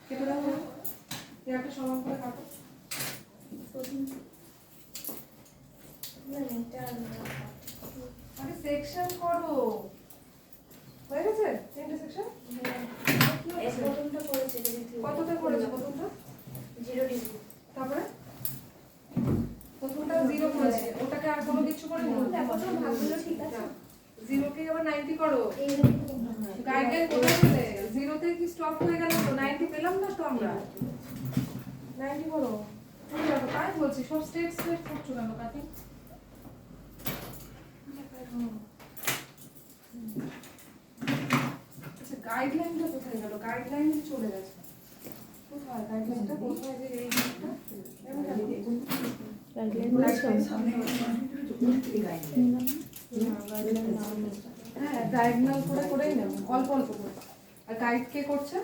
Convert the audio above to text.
কেটে দাও, একটা সমান করে কাটো। আরে সেকশন করো, হয়ে গেছে 3টে সেকশন। এই প্রথমটা করেছে যদি কতটা করেছে প্রথমটা? 0 ডিগ্রি। তারপরে প্রথমটা 0 করেছে, ওটাকে আর কোনো কিছু করে না। প্রথম ভাগগুলো ঠিক আছে। 0 কে আবার 90 করো। এই গাইডলাইন কোথায় পেলে? 0 তে কি স্টপ হয়ে গেল তো? 90 পেলাম না তো আমরা। 90 করো। ঠিক আছে, তাই বলছি সব স্টেট করছো কেন কাটি? আচ্ছা গাইডলাইনটা কোথায় গেল? গাইডলাইন চলে গেছে কোথায়? গাইডলাইনটা কোথায় যে এই জিনিসটা? হ্যাঁ ডায়াগোনাল করে করেই নেব, অল্প অল্প করে। আর গাইড কে করছে?